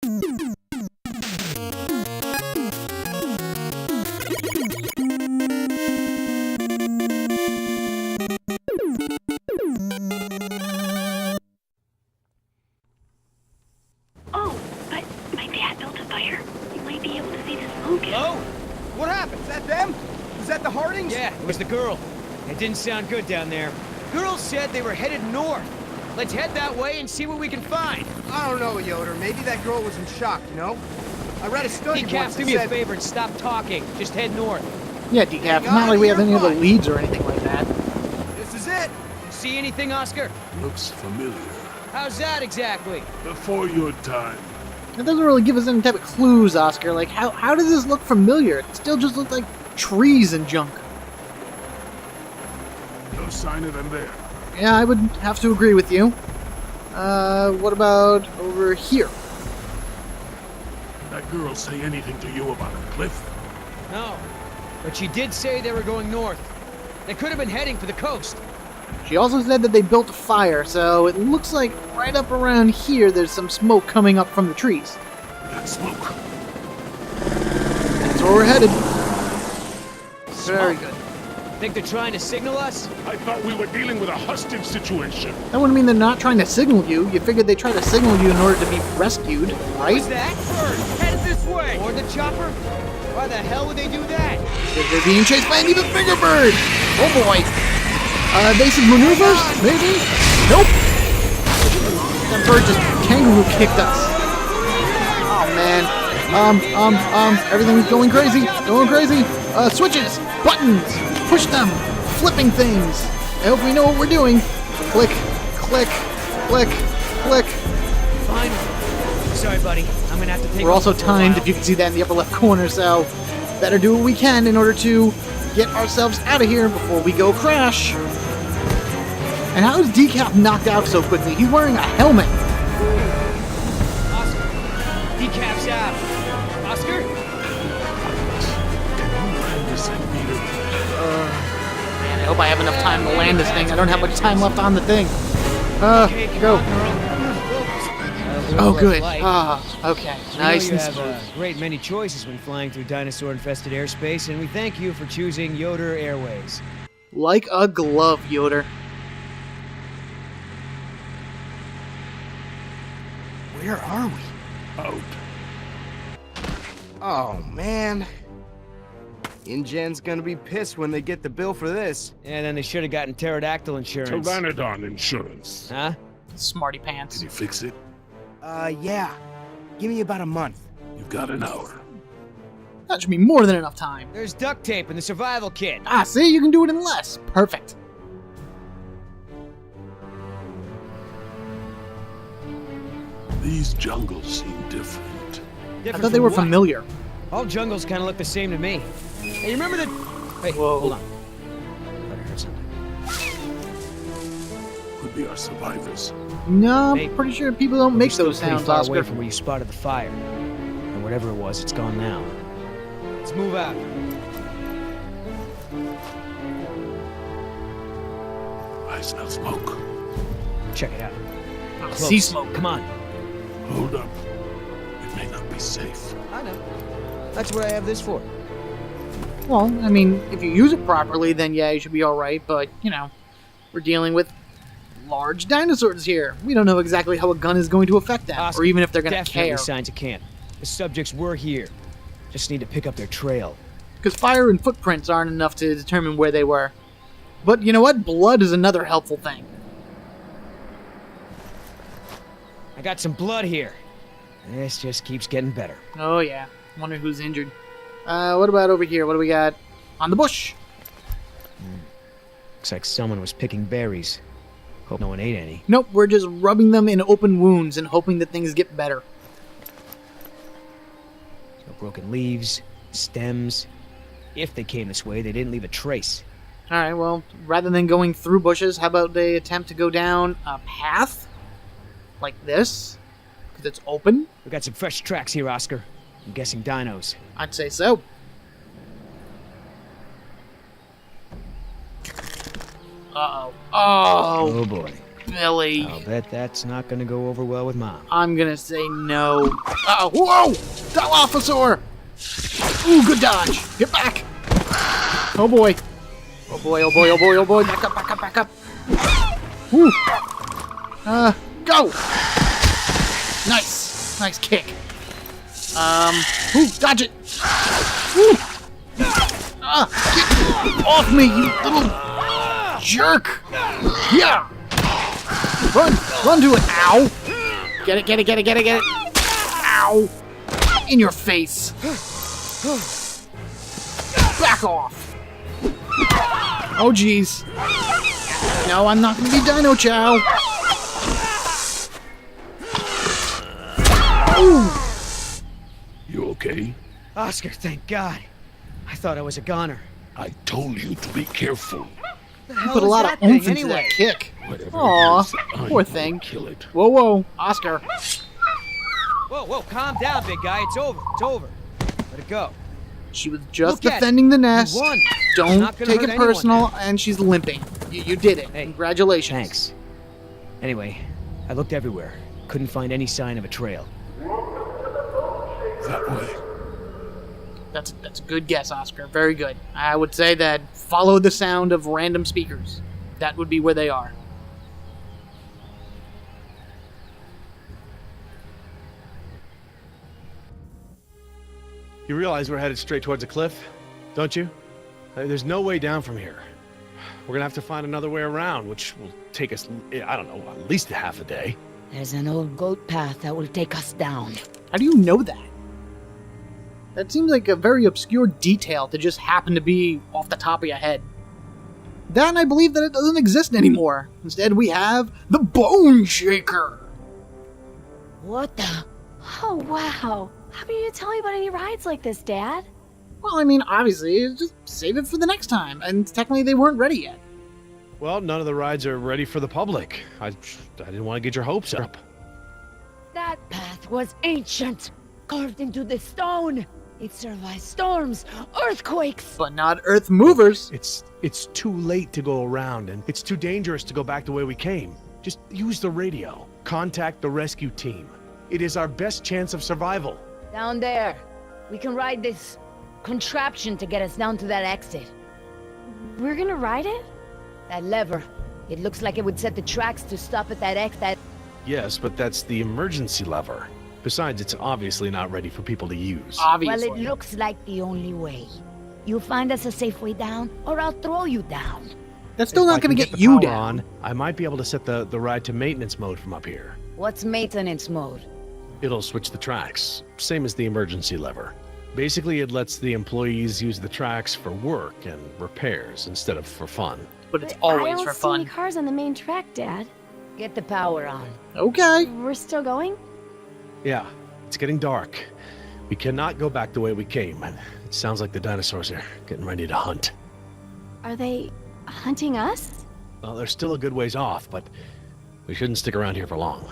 Oh, but my dad built a fire. You might be able to see the smoke. Hello? What happened? Is that them? Was that the Hardings? Yeah, it was the girl. It didn't sound good down there. Girl said they were headed north. Let's head that way and see what we can find. I don't know, Yodder. Maybe that girl was in shock, you know? I read a study D-Caf, once do that me a said... favor and stop talking. Just head north. Yeah, D-Caf, not like we have any other leads or anything like that. This is it. See anything, Oscar? Looks familiar. How's that exactly? Before your time. It doesn't really give us any type of clues, Oscar. Like, how does this look familiar? It still just looks like trees and junk. No sign of them there. Yeah, I would have to agree with you. What about over here? Did that girl say anything to you about a cliff? No. But she did say they were going north. They could have been heading for the coast. She also said that they built a fire, so it looks like right up around here there's some smoke coming up from the trees. That smoke. That's where we're headed. Very good. Think they're trying to signal us? I thought we were dealing with a hostage situation. That wouldn't mean they're not trying to signal you. You figured they try to signal you in order to be rescued, right? What's that? Bird, headed this way. Or the chopper? Why the hell would they do that? Because they're being chased by an even bigger bird! Oh boy! Evasive maneuvers? Maybe? Nope! That bird just kangaroo kicked us. Oh man. Everything's going crazy. Going crazy. Switches! Buttons! Push them! Flipping things! I hope we know what we're doing. Click, click, click, click. Fine. Sorry, buddy. I'm gonna have to take We're also over for a timed, while. if you can see that in the upper left corner, so better do what we can in order to get ourselves out of here before we go crash. And how is D-Caf knocked out so quickly? He's wearing a helmet. Oscar. D-Caf's out. Oscar? Man, I hope I have enough time to land this thing. I don't have much time left on the thing. Okay, come Go. on, girl. Oh, good. Okay. Nice You and have smooth. a great many choices when flying through dinosaur-infested airspace, and we thank you for choosing Yodder Airways. Like a glove, Yodder. Where are we? Out. Oh, man. InGen's gonna be pissed when they get the bill for this. And then they should have gotten pterodactyl insurance. Pteranodon insurance. Huh? Smarty pants. Can you fix it? Yeah. Give me about a month. You've got an hour. That should be more than enough time. There's duct tape in the survival kit. Ah, see? You can do it in less. Perfect. These jungles seem different. I thought they were familiar. All jungles kind of look the same to me. Hey, you remember the... Hey, Whoa. hold on. I thought I heard something. Could be our survivors. No, Hey, I'm pretty sure people don't make Still those pretty sounds, far Oscar. away from where you spotted the fire. And whatever it was, it's gone now. Let's move out. I smell smoke. Check it out. Close. Sea smoke. Come on. Hold up. It may not be safe. I know. That's what I have this for. Well, I mean, if you use it properly, then yeah, you should be alright, but, you know, we're dealing with large dinosaurs here. We don't know exactly how a gun is going to affect them, Oscar, or even if they're going to definitely care. signs of camp. The subjects were here. Just need to pick up their trail. Because fire and footprints aren't enough to determine where they were. But you know what? Blood is another helpful thing. I got some blood here. This just keeps getting better. Oh yeah, wonder who's injured. What about over here? What do we got? On the bush. Looks like someone was picking berries. Hope no one ate any. Nope, we're just rubbing them in open wounds and hoping that things get better. No broken leaves, stems. If they came this way, they didn't leave a trace. Alright, well, rather than going through bushes, how about they attempt to go down a path? Like this? Because it's open? We got some fresh tracks here, Oscar. I'm guessing dinos. I'd say so. Uh-oh. Oh! Oh boy. Billy. I'll bet that's not gonna go over well with Mom. I'm gonna say no. Whoa! Dilophosaur! Ooh, good dodge. Get back. Oh boy. Oh boy, oh boy, oh boy, oh boy. Back up, back up, back up. Woo. Go! Nice. Nice kick. Ooh, dodge it. Woo. Get off me, you little jerk. Yeah. Run to it. Ow. Get it. Ow. In your face. Back off. Oh, jeez. No, I'm not gonna be Dino Chow. Ooh. You okay? Oscar, thank God. I thought I was a goner. I told you to be careful. The You hell put a is lot that of thing oomph into anyway? that kick. Whatever Aw, it is, I poor will thing. Kill it. Whoa, Oscar. Whoa, calm down, big guy. It's over. Let it go. She was just Look at defending the You nest. won. Don't Not gonna take hurt it anyone. personal, and she's limping. You did it. Hey, Congratulations. Thanks. Anyway, I looked everywhere. Couldn't find any sign of a trail. That way. That's a good guess, Oscar. Very good. I would say that follow the sound of random speakers. That would be where they are. You realize we're headed straight towards a cliff, don't you? There's no way down from here. We're gonna have to find another way around, which will take us, I don't know, at least a half a day. There's an old goat path that will take us down. How do you know that? That seems like a very obscure detail to just happen to be off the top of your head. That and I believe that it doesn't exist anymore. Instead, we have the Bone Shaker. What the? Oh, wow. How can you tell me about any rides like this, Dad? Well, I mean, obviously, just save it for the next time. And technically, they weren't ready yet. Well, none of the rides are ready for the public. I didn't want to get your hopes up. That path was ancient, carved into the stone. It survived storms, earthquakes. But not Earth movers. It's too late to go around, and it's too dangerous to go back the way we came. Just use the radio. Contact the rescue team. It is our best chance of survival. Down there, we can ride this contraption to get us down to that exit. We're gonna ride it? That lever. It looks like it would set the tracks to stop at that exit. Yes, but that's the emergency lever. Besides, it's obviously not ready for people to use. Obviously. Well, it looks like the only way. You find us a safe way down, or I'll throw you down. That's still If I not going can to the get you power down. on, I might be able to set the ride to maintenance mode from up here. What's maintenance mode? It'll switch the tracks, same as the emergency lever. Basically, it lets the employees use the tracks for work and repairs instead of for fun. But it's I always don't for see any fun. cars on the main track, Dad. Get the power on. Okay. We're still going? Yeah, it's getting dark. We cannot go back the way we came, and it sounds like the dinosaurs are getting ready to hunt. Are they hunting us? Well, they're still a good ways off, but we shouldn't stick around here for long.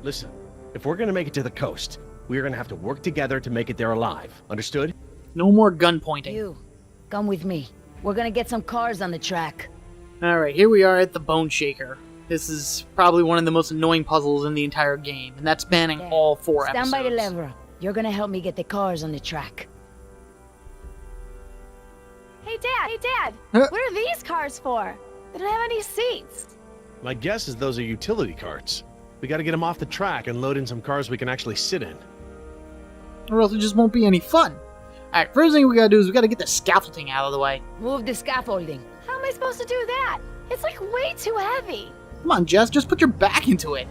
Listen, if we're gonna make it to the coast, we're gonna have to work together to make it there alive. Understood? No more gun pointing. You, come with me. We're gonna get some cars on the track. Alright, here we are at the Bone Shaker. This is probably one of the most annoying puzzles in the entire game, and that's spanning There. all 4 Stand episodes. by the lever. You're gonna help me get the cars on the track. Hey, Dad! Huh? What are these cars for? They don't have any seats. My guess is those are utility carts. We gotta get them off the track and load in some cars we can actually sit in. Or else it just won't be any fun. Alright, first thing we gotta do is we gotta get the scaffolding out of the way. Move the scaffolding. How am I supposed to do that? It's like way too heavy. Come on, Jess, just put your back into it.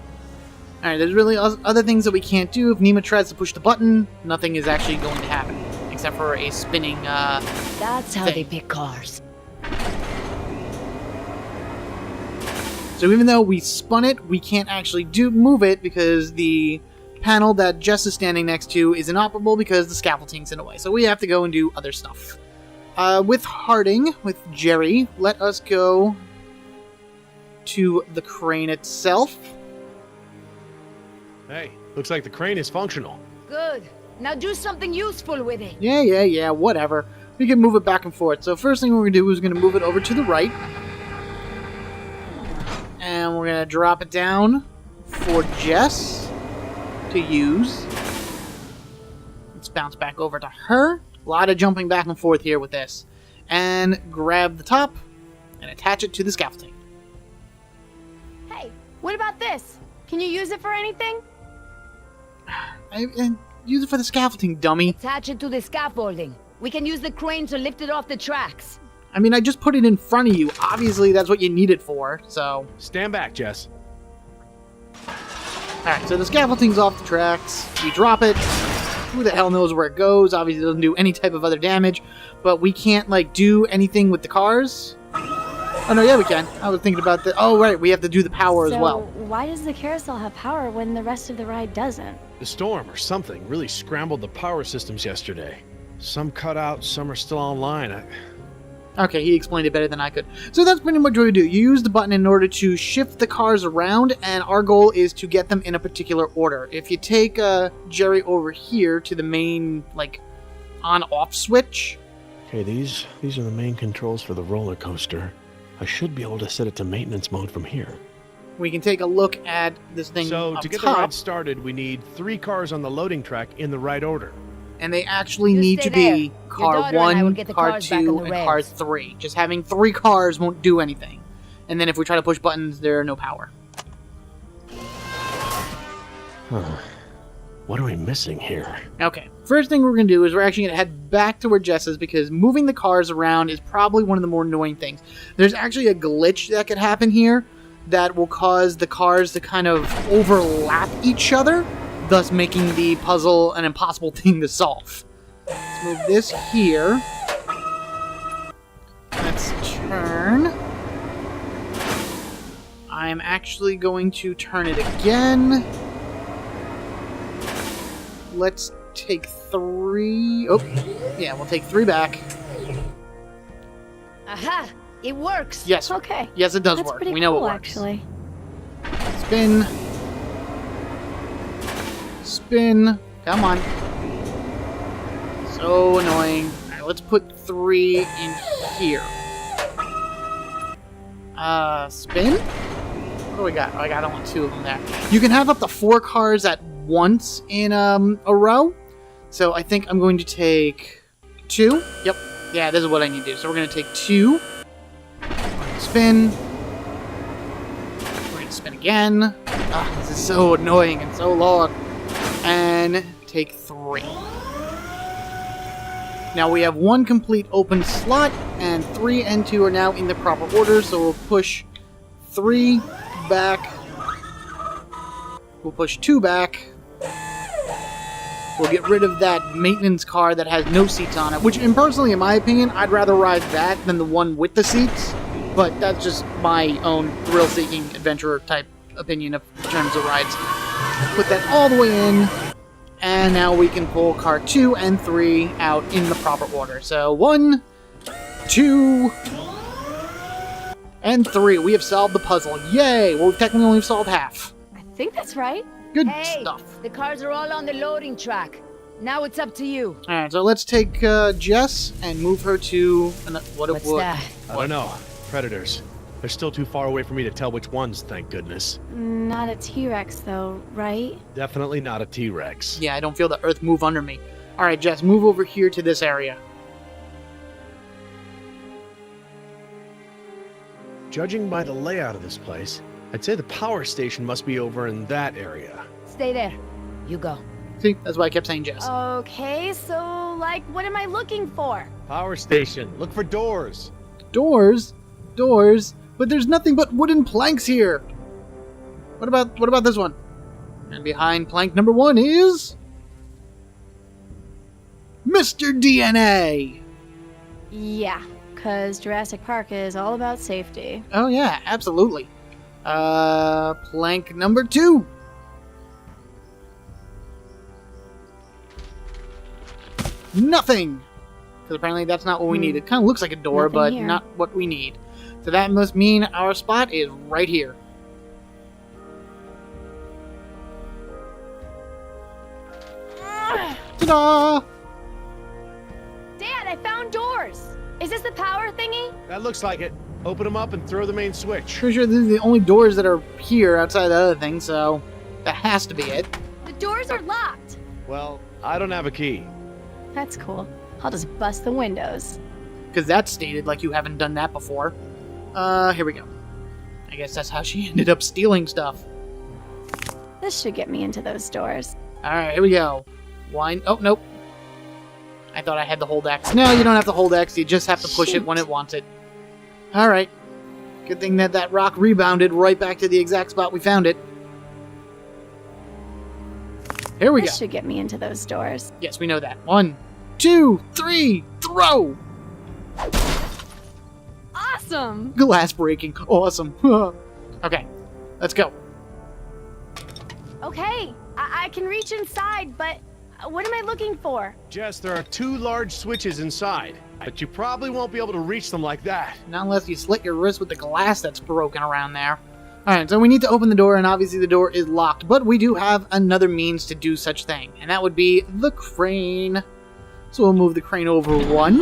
Alright, there's really other things that we can't do. If Nima tries to push the button, nothing is actually going to happen. Except for a spinning, That's how thing. they pick cars. So even though we spun it, we can't actually move it because the panel that Jess is standing next to is inoperable because the scaffolding's in the way. So we have to go and do other stuff. With Harding, with Jerry, let us go to the crane itself. Hey, looks like the crane is functional. Good. Now do something useful with it. Yeah, whatever. We can move it back and forth. So first thing we're going to do is going to move it over to the right. And And we're going to drop it down for Jess to use. Let's bounce back over to her. A lot of jumping back and forth here with this. And grab the top and attach it to the scaffolding. Hey, what about this? Can you use it for anything? And use it for the scaffolding, dummy. Attach it to the scaffolding. We can use the crane to lift it off the tracks. I mean, I just put it in front of you. Obviously, that's what you need it for, so... Stand back, Jess. Alright, so the scaffolding's off the tracks. We drop it. Who the hell knows where it goes? Obviously, it doesn't do any type of other damage. But we can't, like, do anything with the cars. Oh, no, yeah, we can. I was thinking about that. Oh, right, we have to do the power as well. Why does the carousel have power when the rest of the ride doesn't? The storm or something really scrambled the power systems yesterday. Some cut out, some are still online. Okay, he explained it better than I could. So that's pretty much what we do. You use the button in order to shift the cars around, and our goal is to get them in a particular order. If you take Jerry over here to the main, like, on-off switch... Okay, these are the main controls for the roller coaster. I should be able to set it to maintenance mode from here. We can take a look at this thing So, up to get top, the ride started, we need 3 cars on the loading track in the right order. and they actually You need stay to be there. Your car daughter and I will 1, get the car cars back on 2, the and rails. car 3. Just having 3 cars won't do anything. And then if we try to push buttons, there are no power. What are we missing here? Okay, first thing we're going to do is we're actually going to head back to where Jess is, because moving the cars around is probably one of the more annoying things. There's actually a glitch that could happen here that will cause the cars to kind of overlap each other, thus making the puzzle an impossible thing to solve. Let's move this here. Let's turn. I'm actually going to turn it again. Let's take 3... Oh, yeah, we'll take 3 back. Aha! It works! Yes. Okay. Yes, it does That's work. pretty We know cool, it works. actually. Spin. Spin. Come on. So annoying. Alright, let's put 3 in here. Spin? What do we got? Oh, I got only 2 of them there. You can have up to 4 cars at once in a row. So I think I'm going to take 2. Yep. Yeah, this is what I need to do. So we're going to take 2. Spin. We're going to spin again. Ah, this is so annoying and so long. And take 3. Now we have 1 complete open slot, and 3 and 2 are now in the proper order, so we'll push 3 back. We'll push 2 back. We'll get rid of that maintenance car that has no seats on it, which, personally, in my opinion, I'd rather ride that than the one with the seats. But that's just my own thrill-seeking adventurer type opinion of terms of rides. Put that all the way in, and now we can pull car 2 and 3 out in the proper order. So 1, 2, and 3. We have solved the puzzle. Yay! Well, we've technically only solved half. I think that's right. Good Hey, stuff. the cars are all on the loading track. Now it's up to you. Alright, so let's take Jess and move her to... What's that? I don't know. Predators. They're still too far away for me to tell which ones, thank goodness. Not a T-Rex, though, right? Definitely not a T-Rex. Yeah, I don't feel the earth move under me. Alright, Jess, move over here to this area. Judging by the layout of this place, I'd say the power station must be over in that area. Stay there. You go. See, that's why I kept saying Jess. Okay, so, like, what am I looking for? Power station. Look for doors. Doors? Doors? But there's nothing but wooden planks here! What about this one? And behind plank number 1 is... Mr. DNA! Yeah, because Jurassic Park is all about safety. Oh yeah, absolutely. Plank number 2. Nothing! Because apparently that's not what we need. It kind of looks like a door, Nothing but here. not what we need. So that must mean our spot is right here. Ta-da! Dad, I found doors. Is this the power thingy? That looks like it. Open them up and throw the main switch. Pretty sure these are the only doors that are here outside the other thing, so that has to be it. The doors are locked. Well, I don't have a key. That's cool. I'll just bust the windows. Because that's stated like you haven't done that before. Here we go. I guess that's how she ended up stealing stuff. This should get me into those doors. Alright, here we go. One. Oh, nope. I thought I had to hold X. No, you don't have to hold X. You just have to push it when it wants it. Alright. Good thing that that rock rebounded right back to the exact spot we found it. Here we go. This should get me into those doors. Yes, we know that. 1, 2, 3, throw! Awesome! Glass breaking. Awesome. Okay, let's go. Okay, I can reach inside, but what am I looking for? Jess, there are 2 large switches inside, but you probably won't be able to reach them like that. Not unless you slit your wrist with the glass that's broken around there. Alright, so we need to open the door, and obviously the door is locked, but we do have another means to do such thing, and that would be the crane. So we'll move the crane over 1.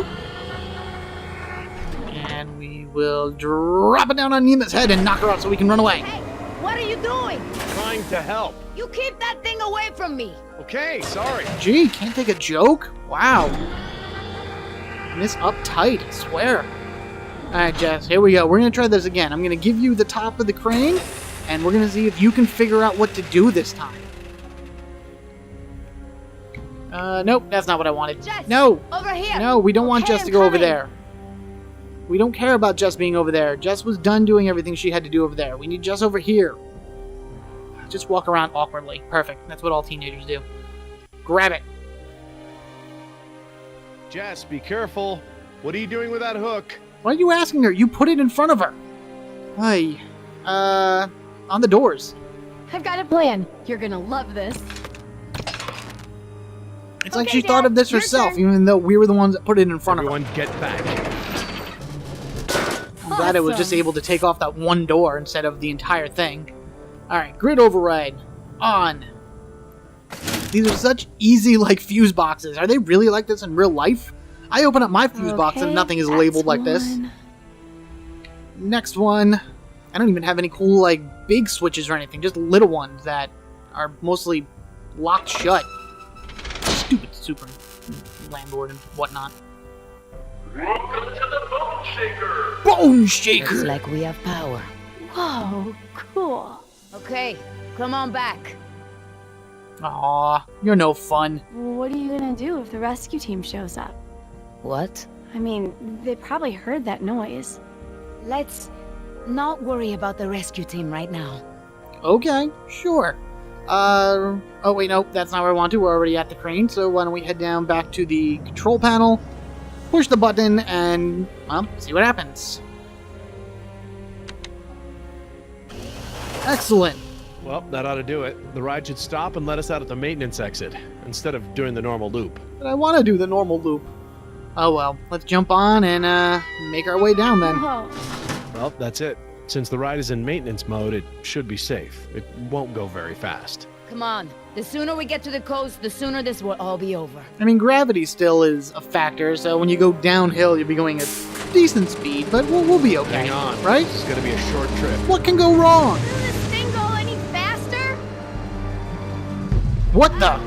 And we will drop it down on Nima's head and knock her out so we can run away. Hey, what are you doing? Trying to help. You keep that thing away from me. Okay, sorry. Gee, can't take a joke? Wow. Miss uptight, I swear. Alright, Jess, here we go. We're going to try this again. I'm going to give you the top of the crane, and we're going to see if you can figure out what to do this time. Nope, that's not what I wanted. Jess, No! over here. No, we don't want Okay, Jess to I'm go over coming. there. We don't care about Jess being over there. Jess was done doing everything she had to do over there. We need Jess over here. Just walk around awkwardly. Perfect. That's what all teenagers do. Grab it. Jess, be careful. What are you doing with that hook? Why are you asking her? You put it in front of her. Hey, on the doors. I've got a plan. You're gonna love this. It's like Okay, she thought Dad, of this your herself, turn. even though we were the ones that put it in front of her. Everyone get back. I'm glad I was just Awesome. able to take off that one door instead of the entire thing. Alright, grid override. On. These are such easy, like, fuse boxes. Are they really like this in real life? I open up my fuse box and Okay, nothing is that's labeled like this. one. Next one. I don't even have any cool, like, big switches or anything. Just little ones that are mostly locked shut. Stupid super landlord and whatnot. Welcome to the Bone Shaker! Bone shaker! Looks like we have power. Whoa, cool. Okay, come on back. Aw, you're no fun. What are you gonna do if the rescue team shows up? What? I mean, they probably heard that noise. Let's not worry about the rescue team right now. Okay, sure. Oh wait, no, that's not where I want to. We're already at the crane, so why don't we head down back to the control panel, push the button, and, well, see what happens. Excellent. Well, that ought to do it. The ride should stop and let us out at the maintenance exit, instead of doing the normal loop. But I want to do the normal loop. Oh well, let's jump on and, make our way down then. Whoa. Well, that's it. Since the ride is in maintenance mode, it should be safe. It won't go very fast. Come on. The sooner we get to the coast, the sooner this will all be over. I mean, gravity still is a factor, so when you go downhill, you'll be going at decent speed, but we'll be okay. Hang on. Right? This is going to be a short trip. What can go wrong? Will this thing go any faster? What the?